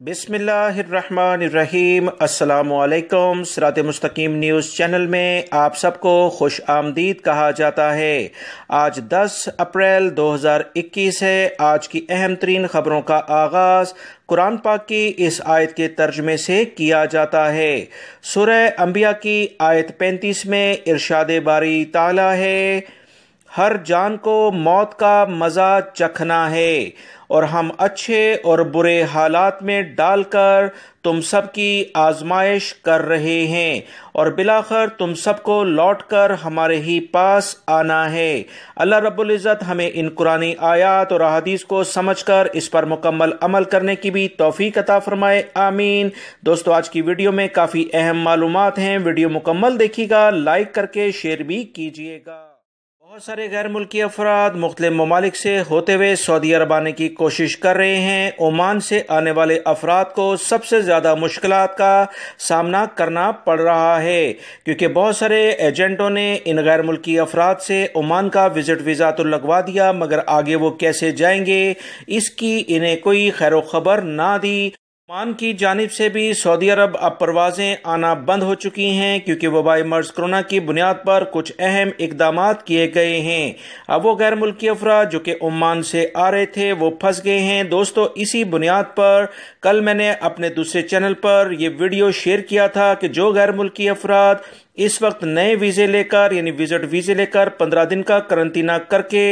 بسم اللہ الرحمن الرحیم۔ السلام علیکم۔ سرات.e.مستقیم نیوز چینل میں آپ سب کو خوش آمدید کہا جاتا ہے۔ آج 10 اپریل 2021 ہے۔ آج کی اہم ترین خبروں کا آغاز قرآن پاک کی اس آیت کے ترجمے سے کیا جاتا ہے۔ سورہ انبیاء کی آیت 35 میں ارشاد باری تعالی ہے، ہر جان کو موت کا مزہ چکھنا ہے اور ہم اچھے اور برے حالات میں ڈال کر تم سب کی آزمائش کر رہے ہیں اور بالآخر تم سب کو لوٹ کر ہمارے ہی پاس آنا ہے۔ اللہ رب العزت ہمیں ان قرآنی آیات اور احادیث کو سمجھ کر اس پر مکمل عمل کرنے کی بھی توفیق عطا فرمائے، آمین۔ دوستو، آج کی ویڈیو میں کافی اہم معلومات ہیں، ویڈیو مکمل دیکھیے گا، لائک کر کے شیئر بھی کیجیے گا۔ بہت سارے غیر ملکی افراد مختلف ممالک سے ہوتے ہوئے سعودی عرب آنے کی کوشش کر رہے ہیں۔ عمان سے آنے والے افراد کو سب سے زیادہ مشکلات کا سامنا کرنا پڑ رہا ہے، کیونکہ بہت سارے ایجنٹوں نے ان غیر ملکی افراد سے عمان کا وزٹ ویزا تو لگوا دیا، مگر آگے وہ کیسے جائیں گے اس کی انہیں کوئی خیر و خبر نہ دی۔ عمان کی جانب سے بھی سعودی عرب اب پروازیں آنا بند ہو چکی ہیں، کیونکہ وبائی مرض کرونا کی بنیاد پر کچھ اہم اقدامات کیے گئے ہیں۔ اب وہ غیر ملکی افراد جو کہ عمان سے آ رہے تھے وہ پھنس گئے ہیں۔ دوستو، اسی بنیاد پر کل میں نے اپنے دوسرے چینل پر یہ ویڈیو شیئر کیا تھا کہ جو غیر ملکی افراد اس وقت نئے ویزے لے کر یعنی وزٹ ویزے لے کر 15 دن کا قرنطینہ کر کے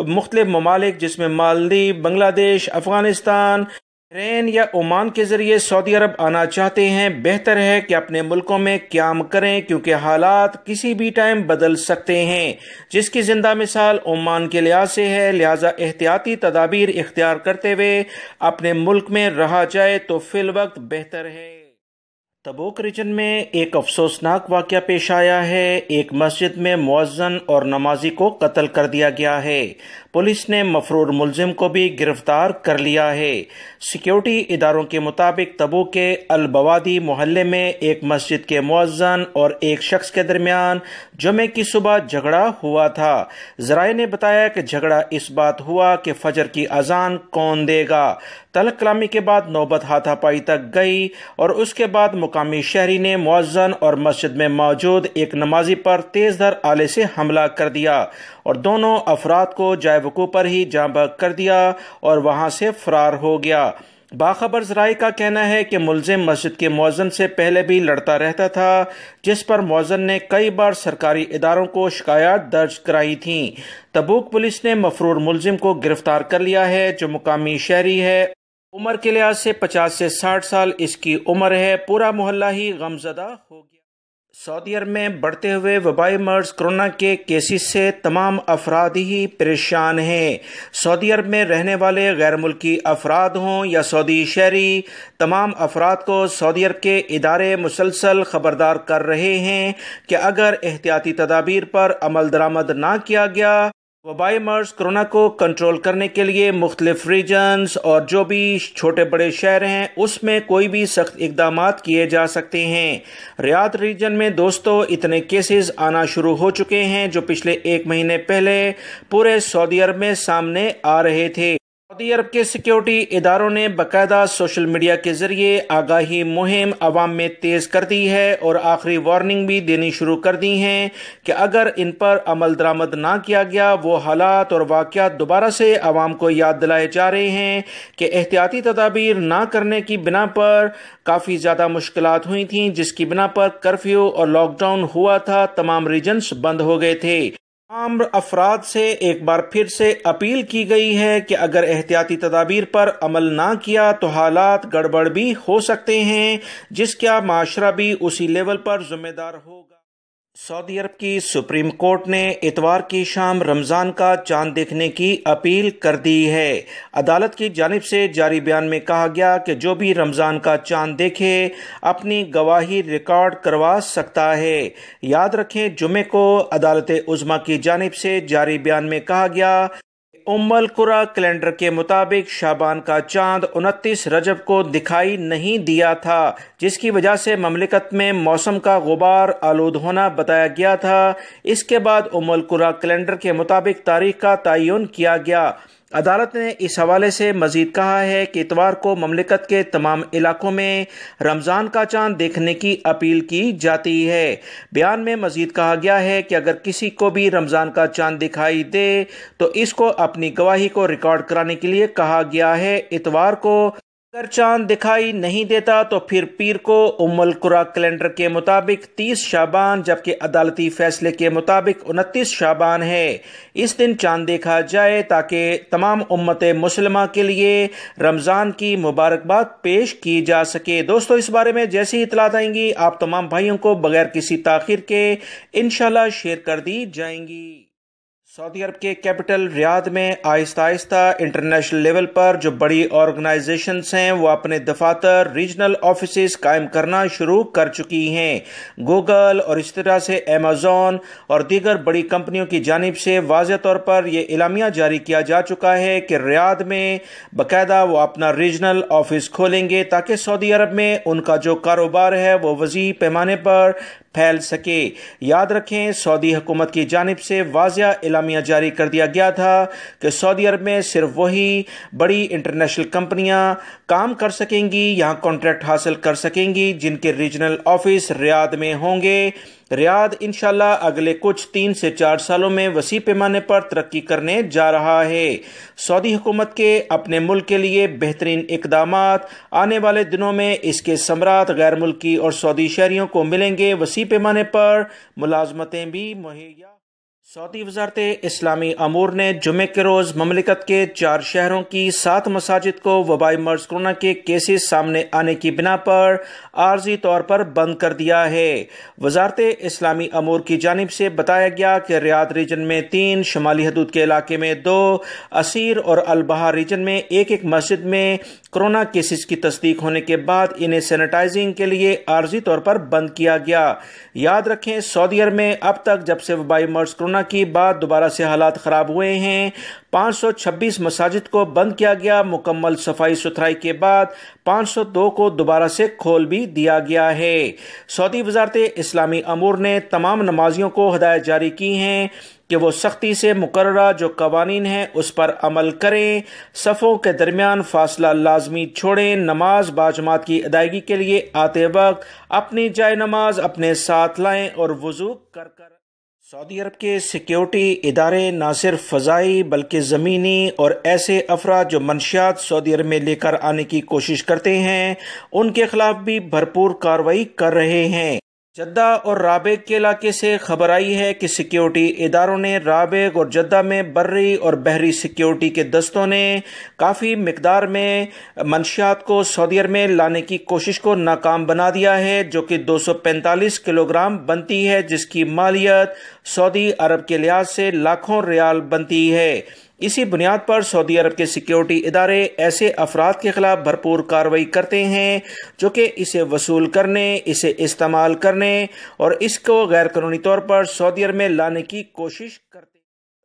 مختلف ممالک جس میں مالدیپ، بنگلہ دیش، افغانستان، ترین یا عمان کے ذریعے سعودی عرب آنا چاہتے ہیں، بہتر ہے کہ اپنے ملکوں میں قیام کریں، کیونکہ حالات کسی بھی ٹائم بدل سکتے ہیں، جس کی زندہ مثال عمان کے لحاظ سے ہے۔ لہٰذا احتیاطی تدابیر اختیار کرتے ہوئے اپنے ملک میں رہا جائے تو فی الوقت بہتر ہے۔ تبوک ریجن میں ایک افسوسناک واقعہ پیش آیا ہے۔ ایک مسجد میں مؤذن اور نمازی کو قتل کر دیا گیا ہے۔ پولیس نے مفرور ملزم کو بھی گرفتار کر لیا ہے۔ سیکیورٹی اداروں کے مطابق تبوک کے البوادی محلے میں ایک مسجد کے مؤذن اور ایک شخص کے درمیان جمعے کی صبح جھگڑا ہوا تھا۔ ذرائع نے بتایا کہ جھگڑا اس بات ہوا کہ فجر کی اذان کون دے گا۔ تلخ کلامی کے بعد نوبت ہاتھا پائی تک گئی اور اس کے بعد مقامی شہری نے مؤذن اور مسجد میں موجود ایک نمازی پر تیز دھار آلے سے حملہ کر دیا اور دونوں افراد کو جائے وقوع پر ہی جاں بحق کر دیا اور وہاں سے فرار ہو گیا۔ باخبر ذرائع کا کہنا ہے کہ ملزم مسجد کے مؤذن سے پہلے بھی لڑتا رہتا تھا، جس پر مؤذن نے کئی بار سرکاری اداروں کو شکایات درج کرائی تھیں۔ تبوک پولیس نے مفرور ملزم کو گرفتار کر لیا ہے، جو مقامی شہری ہے۔ عمر کے لحاظ سے 50 سے 60 سال اس کی عمر ہے۔ پورا محلہ ہی غمزدہ ہو گیا۔ سعودی عرب میں بڑھتے ہوئے وبائی مرض کرونا کے کیسز سے تمام افراد ہی پریشان ہیں۔ سعودی عرب میں رہنے والے غیر ملکی افراد ہوں یا سعودی شہری، تمام افراد کو سعودی عرب کے ادارے مسلسل خبردار کر رہے ہیں کہ اگر احتیاطی تدابیر پر عمل درآمد نہ کیا گیا، وبائی مرض کرونا کو کنٹرول کرنے کے لیے مختلف ریجنز اور جو بھی چھوٹے بڑے شہر ہیں اس میں کوئی بھی سخت اقدامات کیے جا سکتے ہیں۔ ریاض ریجن میں دوستو اتنے کیسز آنا شروع ہو چکے ہیں جو پچھلے 1 مہینے پہلے پورے سعودی عرب میں سامنے آ رہے تھے۔ سعودی عرب کے سیکیورٹی اداروں نے باقاعدہ سوشل میڈیا کے ذریعے آگاہی مہم عوام میں تیز کر دی ہے اور آخری وارننگ بھی دینی شروع کر دی ہیں کہ اگر ان پر عمل درآمد نہ کیا گیا، وہ حالات اور واقعات دوبارہ سے عوام کو یاد دلائے جا رہے ہیں کہ احتیاطی تدابیر نہ کرنے کی بنا پر کافی زیادہ مشکلات ہوئی تھیں، جس کی بنا پر کرفیو اور لاک ڈاؤن ہوا تھا، تمام ریجنز بند ہو گئے تھے۔ تمام افراد سے ایک بار پھر سے اپیل کی گئی ہے کہ اگر احتیاطی تدابیر پر عمل نہ کیا تو حالات گڑبڑ بھی ہو سکتے ہیں، جس کا معاشرہ بھی اسی لیول پر ذمہ دار ہوگا۔ سعودی عرب کی سپریم کورٹ نے اتوار کی شام رمضان کا چاند دیکھنے کی اپیل کر دی ہے۔ عدالت کی جانب سے جاری بیان میں کہا گیا کہ جو بھی رمضان کا چاند دیکھے اپنی گواہی ریکارڈ کروا سکتا ہے۔ یاد رکھیں، جمعے کو عدالت عظمیٰ کی جانب سے جاری بیان میں کہا گیا، القریٰ کیلنڈر کے مطابق شعبان کا چاند 29 رجب کو دکھائی نہیں دیا تھا، جس کی وجہ سے مملکت میں موسم کا غبار آلود ہونا بتایا گیا تھا۔ اس کے بعد القریٰ کیلنڈر کے مطابق تاریخ کا تعین کیا گیا۔ عدالت نے اس حوالے سے مزید کہا ہے کہ اتوار کو مملکت کے تمام علاقوں میں رمضان کا چاند دیکھنے کی اپیل کی جاتی ہے۔ بیان میں مزید کہا گیا ہے کہ اگر کسی کو بھی رمضان کا چاند دکھائی دے تو اس کو اپنی گواہی کو ریکارڈ کرانے کے لیے کہا گیا ہے۔ اتوار کو اگر چاند دکھائی نہیں دیتا تو پھر پیر کو القرآن کیلنڈر کے مطابق 30 شعبان جبکہ عدالتی فیصلے کے مطابق 29 شعبان ہے۔ اس دن چاند دیکھا جائے تاکہ تمام امت مسلمہ کے لیے رمضان کی مبارکباد پیش کی جا سکے۔ دوستو اس بارے میں جیسی اطلاعات آئیں گی آپ تمام بھائیوں کو بغیر کسی تاخیر کے انشاءاللہ شیئر کر دی جائیں گی۔ سعودی عرب کے کیپٹل ریاض میں آہستہ آہستہ انٹرنیشنل لیول پر جو بڑی آرگنائزیشنز ہیں وہ اپنے دفاتر ریجنل آفیسز قائم کرنا شروع کر چکی ہیں۔ گوگل اور اس طرح سے ایمیزون اور دیگر بڑی کمپنیوں کی جانب سے واضح طور پر یہ اعلامیہ جاری کیا جا چکا ہے کہ ریاض میں باقاعدہ وہ اپنا ریجنل آفس کھولیں گے تاکہ سعودی عرب میں ان کا جو کاروبار ہے وہ وسیع پیمانے پر پھیل سکے۔ یاد رکھیں سعودی حکومت کی جانب سے واضح اعلامیہ جاری کر دیا گیا تھا کہ سعودی عرب میں صرف وہی بڑی انٹرنیشنل کمپنیاں کام کر سکیں گی، یہاں کانٹریکٹ حاصل کر سکیں گی جن کے ریجنل آفس ریاض میں ہوں گے۔ ریاض انشاءاللہ اگلے کچھ 3 سے 4 سالوں میں وسیع پیمانے پر ترقی کرنے جا رہا ہے۔ سعودی حکومت کے اپنے ملک کے لیے بہترین اقدامات آنے والے دنوں میں اس کے ثمرات غیر ملکی اور سعودی شہریوں کو ملیں گے۔ وسیع پیمانے پر ملازمتیں بھی مہیا۔ سعودی وزارت اسلامی امور نے جمعے کے روز مملکت کے 4 شہروں کی 7 مساجد کو وبائی مرض کورونا کے کیسز سامنے آنے کی بنا پر عارضی طور پر بند کر دیا ہے۔ وزارت اسلامی امور کی جانب سے بتایا گیا کہ ریاض ریجن میں 3، شمالی حدود کے علاقے میں 2، اسیر اور البحر ریجن میں ایک مسجد میں کورونا کیسز کی تصدیق ہونے کے بعد انہیں سینیٹائزنگ کے لیے عارضی طور پر بند کیا گیا۔ یاد رکھیں سعودی عرب میں اب تک جب سے وبائی مرض کورونا کی بعد دوبارہ سے حالات خراب ہوئے ہیں 526 مساجد کو بند کیا گیا۔ مکمل صفائی ستھرائی کے بعد 502 کو دوبارہ سے کھول بھی دیا گیا ہے۔ سعودی وزارت اسلامی امور نے تمام نمازیوں کو ہدایت جاری کی ہیں کہ وہ سختی سے مقررہ جو قوانین ہیں اس پر عمل کریں، صفوں کے درمیان فاصلہ لازمی چھوڑیں، نماز باجماعت کی ادائیگی کے لیے آتے وقت اپنی جائے نماز اپنے ساتھ لائیں اور وضو کر سعودی عرب کے سیکیورٹی ادارے نہ صرف فضائی بلکہ زمینی اور ایسے افراد جو منشیات سعودی عرب میں لے کر آنے کی کوشش کرتے ہیں ان کے خلاف بھی بھرپور کارروائی کر رہے ہیں۔ جدہ اور رابغ کے علاقے سے خبر آئی ہے کہ سیکیورٹی اداروں نے رابغ اور جدہ میں بری اور بحری سیکیورٹی کے دستوں نے کافی مقدار میں منشیات کو سعودی عرب میں لانے کی کوشش کو ناکام بنا دیا ہے جو کہ 245 کلو گرام بنتی ہے، جس کی مالیت سعودی عرب کے لحاظ سے لاکھوں ریال بنتی ہے۔ اسی بنیاد پر سعودی عرب کے سیکیورٹی ادارے ایسے افراد کے خلاف بھرپور کارروائی کرتے ہیں جو کہ اسے وصول کرنے، اسے استعمال کرنے اور اس کو غیر قانونی طور پر سعودی عرب میں لانے کی کوشش کرتے ہیں۔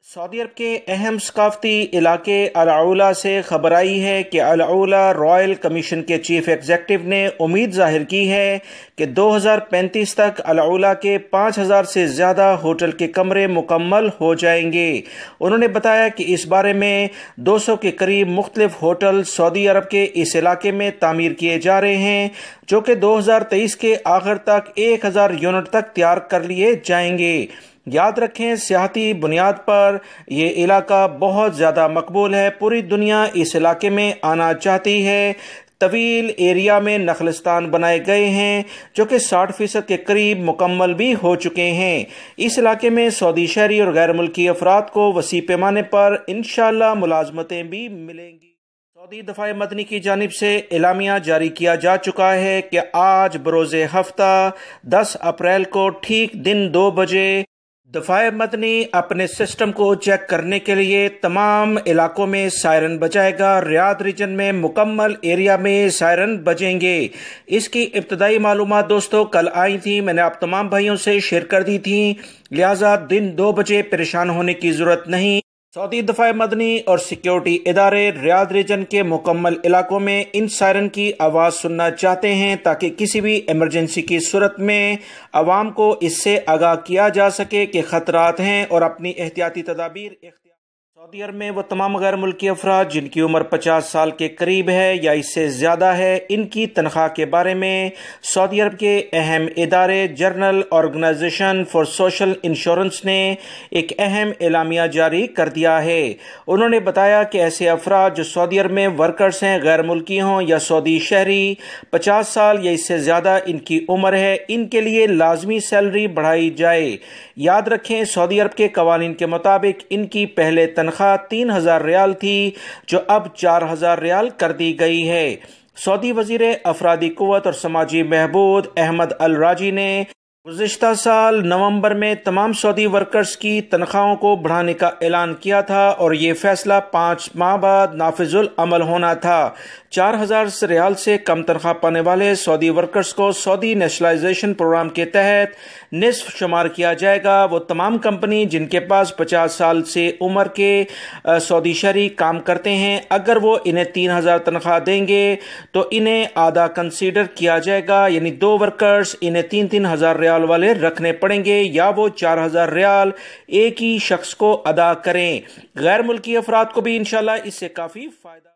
سعودی عرب کے اہم ثقافتی علاقے العلا سے خبر آئی ہے کہ العلا رائل کمیشن کے چیف ایگزیکٹو نے امید ظاہر کی ہے کہ 2035 تک العلا کے 5000 سے زیادہ ہوٹل کے کمرے مکمل ہو جائیں گے۔ انہوں نے بتایا کہ اس بارے میں 200 کے قریب مختلف ہوٹل سعودی عرب کے اس علاقے میں تعمیر کیے جا رہے ہیں جو کہ 2023 کے آخر تک 1000 یونٹ تک تیار کر لیے جائیں گے۔ یاد رکھیں سیاحتی بنیاد پر یہ علاقہ بہت زیادہ مقبول ہے، پوری دنیا اس علاقے میں آنا چاہتی ہے۔ طویل ایریا میں نخلستان بنائے گئے ہیں جو کہ 60% کے قریب مکمل بھی ہو چکے ہیں۔ اس علاقے میں سعودی شہری اور غیر ملکی افراد کو وسیع پیمانے پر انشاءاللہ ملازمتیں بھی ملیں گی۔ سعودی دفاع مدنی کی جانب سے اعلامیہ جاری کیا جا چکا ہے کہ آج بروز ہفتہ 10 اپریل کو ٹھیک دن 2 بجے دفاع مدنی اپنے سسٹم کو چیک کرنے کے لیے تمام علاقوں میں سائرن بجائے گا۔ ریاض ریجن میں مکمل ایریا میں سائرن بجیں گے۔ اس کی ابتدائی معلومات دوستو کل آئی تھی، میں نے آپ تمام بھائیوں سے شیئر کر دی تھی، لہٰذا دن 2 بجے پریشان ہونے کی ضرورت نہیں۔ سعودی دفاع مدنی اور سیکیورٹی ادارے ریاض ریجن کے مکمل علاقوں میں ان سائرن کی آواز سننا چاہتے ہیں تاکہ کسی بھی ایمرجنسی کی صورت میں عوام کو اس سے آگاہ کیا جا سکے کہ خطرات ہیں اور اپنی احتیاطی تدابیر اختیار۔ سعودی عرب میں وہ تمام غیر ملکی افراد جن کی عمر 50 سال کے قریب ہے یا اس سے زیادہ ہے، ان کی تنخواہ کے بارے میں سعودی عرب کے اہم ادارے general organisation for social insurance نے ایک اہم اعلامیہ جاری کر دیا ہے۔ انہوں نے بتایا کہ ایسے افراد جو سعودی عرب میں ورکرز ہیں، غیر ملکی ہوں یا سعودی شہری، 50 سال یا اس سے زیادہ ان کی عمر ہے، ان کے لیے لازمی سیلری بڑھائی جائے۔ یاد رکھیں، سعودی عرب کے قوانین کے مطابق ان کی پہلے تنخواہ 3000 ریال تھی، جو اب 4000 ریال کر دی گئی ہے۔ سعودی وزیر افرادی قوت اور سماجی بہبود احمد الراجی نے گزشتہ سال نومبر میں تمام سعودی ورکرز کی تنخواہوں کو بڑھانے کا اعلان کیا تھا اور یہ فیصلہ 5 ماہ بعد نافذ العمل ہونا تھا۔ 4000 ریال سے کم تنخواہ پانے والے سعودی ورکرز کو سعودی نیشنلائزیشن پروگرام کے تحت نصف شمار کیا جائے گا۔ وہ تمام کمپنی جن کے پاس 50 سال سے عمر کے سعودی شہری کام کرتے ہیں، اگر وہ انہیں 3000 تنخواہ دیں گے تو انہیں آدھا کنسیڈر کیا جائے گا، یعنی 2 ورکرز انہیں 3000 ریال والے رکھنے پڑیں گے یا وہ 4000 ریال ایک ہی شخص کو ادا کریں۔ غیر ملکی افراد کو بھی انشاءاللہ اس سے کافی فائدہ